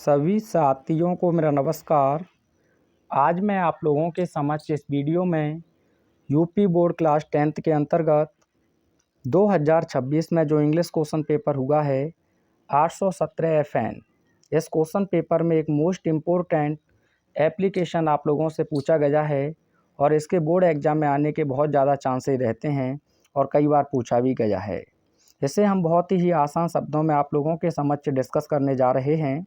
सभी साथियों को मेरा नमस्कार। आज मैं आप लोगों के समक्ष इस वीडियो में यूपी बोर्ड क्लास 10th के अंतर्गत 2026 में जो इंग्लिश क्वेश्चन पेपर हुआ है 817 FN, इस क्वेश्चन पेपर में एक मोस्ट इम्पोर्टेंट एप्लीकेशन आप लोगों से पूछा गया है और इसके बोर्ड एग्ज़ाम में आने के बहुत ज़्यादा चांसेस रहते हैं और कई बार पूछा भी गया है। इसे हम बहुत ही आसान शब्दों में आप लोगों के समक्ष डिस्कस करने जा रहे हैं।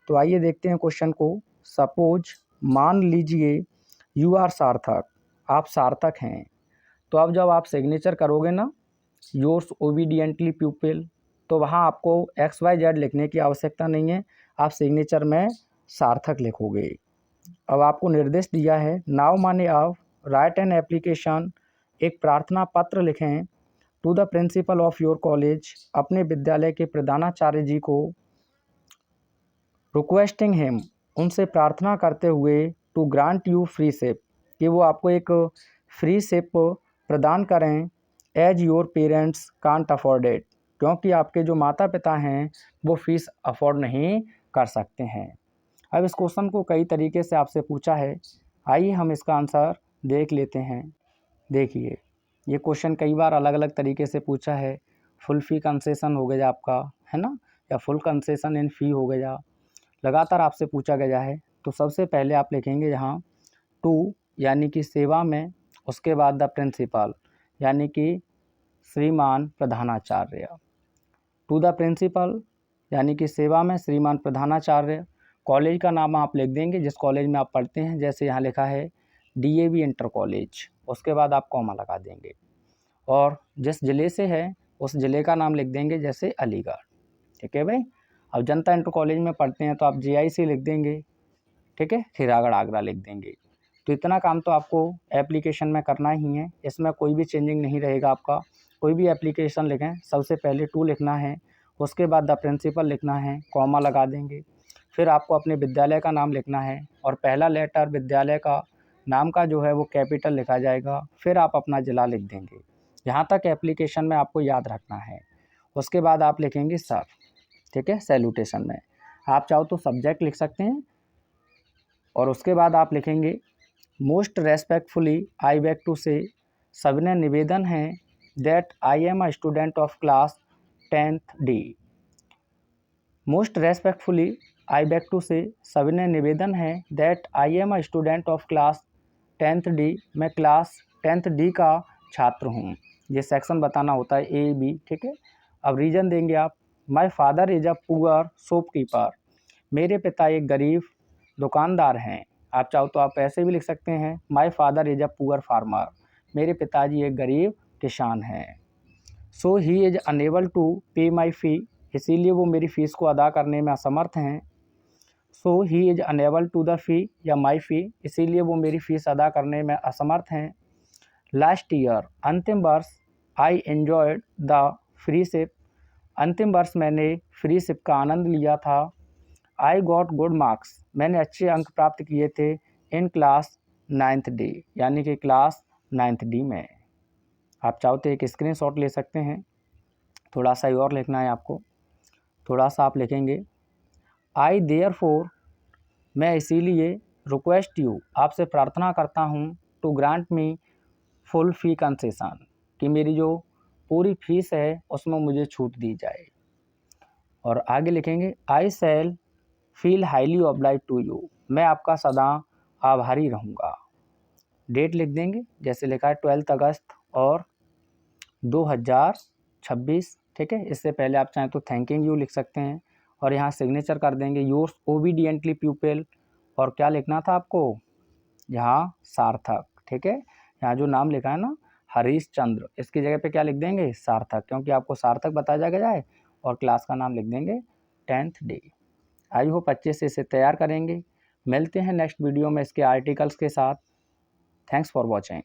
तो आइए देखते हैं क्वेश्चन को। सपोज मान लीजिए यू आर सार्थक, आप सार्थक हैं। तो अब जब आप सिग्नेचर करोगे ना योर्स ओबीडियंटली प्यूपिल, तो वहाँ आपको XYZ लिखने की आवश्यकता नहीं है, आप सिग्नेचर में सार्थक लिखोगे। अब आपको निर्देश दिया है नाउ माने अब राइट एन एप्लीकेशन, एक प्रार्थना पत्र लिखें to the principal of your college, अपने विद्यालय के प्रधानाचार्य जी को, रिक्वेस्टिंग हिम, उनसे प्रार्थना करते हुए, to grant you freeship, कि वो आपको एक फ्री शिप प्रदान करें, as your parents can't afford it, क्योंकि आपके जो माता पिता हैं वो फीस अफोर्ड नहीं कर सकते हैं। अब इस क्वेश्चन को कई तरीके से आपसे पूछा है, आइए हम इसका आंसर देख लेते हैं। देखिए ये क्वेश्चन कई बार अलग अलग तरीके से पूछा है। फुल फी कंसेशन हो गया आपका, है ना, या फुल कंसेशन इन फ़ी हो गया, लगातार आपसे पूछा गया है। तो सबसे पहले आप लिखेंगे यहाँ टू यानी कि सेवा में, उसके बाद द प्रिंसिपल यानी कि श्रीमान प्रधानाचार्य, टू द प्रिंसिपल यानी कि सेवा में श्रीमान प्रधानाचार्य। कॉलेज का नाम आप लिख देंगे जिस कॉलेज में आप पढ़ते हैं, जैसे यहाँ लिखा है DAV इंटर कॉलेज, उसके बाद आप कॉमा लगा देंगे। और जिस ज़िले से है उस ज़िले का नाम लिख देंगे, जैसे अलीगढ़। ठीक है भाई। अब जनता इंटर कॉलेज में पढ़ते हैं तो आप JIC लिख देंगे, ठीक है, खिरागढ़ आगरा लिख देंगे। तो इतना काम तो आपको एप्लीकेशन में करना ही है, इसमें कोई भी चेंजिंग नहीं रहेगा आपका। कोई भी एप्लीकेशन लिखें सबसे पहले टू लिखना है, उसके बाद द प्रिंसिपल लिखना है, कॉमा लगा देंगे। फिर आपको अपने विद्यालय का नाम लिखना है और पहला लेटर विद्यालय का नाम का जो है वो कैपिटल लिखा जाएगा। फिर आप अपना ज़िला लिख देंगे। यहाँ तक एप्लीकेशन में आपको याद रखना है। उसके बाद आप लिखेंगे सर, ठीक है, सैल्यूटेशन में। आप चाहो तो सब्जेक्ट लिख सकते हैं। और उसके बाद आप लिखेंगे most respectfully I beg to say, सविनय निवेदन है that I am a student of class 10th D। Most respectfully I beg to say, सविनय निवेदन है that I am a student of class 10th D, मैं क्लास 10th D का छात्र हूँ। ये सेक्शन बताना होता है A B, ठीक है। अब रीजन देंगे आप, my father is a poor shopkeeper, मेरे पिता एक गरीब दुकानदार हैं। आप चाहो तो आप ऐसे भी लिख सकते हैं, my father is a poor farmer, मेरे पिताजी एक गरीब किसान हैं। So he is unable to पे माई फ़ी, इसीलिए वो मेरी फ़ीस को अदा करने में असमर्थ हैं। So he is unable to the fee या माई फ़ी, इसीलिए वो मेरी फ़ीस अदा करने में असमर्थ हैं। लास्ट ईयर, अंतिम वर्ष, I enjoyed the free ship, अंतिम वर्ष मैंने फ्री शिप का आनंद लिया था। आई गॉट गुड मार्क्स, मैंने अच्छे अंक प्राप्त किए थे इन क्लास 9th D, यानी कि क्लास 9th D में। आप चाहो तो एक स्क्रीनशॉट ले सकते हैं। थोड़ा सा और लिखना है आपको, थोड़ा सा आप लिखेंगे आई देयरफॉर, मैं इसीलिए, रिक्वेस्ट यू, आपसे प्रार्थना करता हूँ, to grant me full fee concession, कि मेरी जो पूरी फीस है उसमें मुझे छूट दी जाए। और आगे लिखेंगे I shall feel highly oblige to you, मैं आपका सदा आभारी रहूँगा। डेट लिख देंगे, जैसे लिखा है 12 अगस्त और 2026, ठीक है। इससे पहले आप चाहें तो थैंकिंग यू लिख सकते हैं और यहाँ सिग्नेचर कर देंगे योर्स ओबीडियंटली प्यूपिल। और क्या लिखना था आपको, यहाँ सार्थक, ठीक है। यहाँ जो नाम लिखा है ना हरीश चंद्र, इसकी जगह पे क्या लिख देंगे, सार्थक, क्योंकि आपको सार्थक बताया गया है। और क्लास का नाम लिख देंगे 10th D। आई होप अच्छे से इसे तैयार करेंगे। मिलते हैं नेक्स्ट वीडियो में इसके आर्टिकल्स के साथ। Thanks for watching.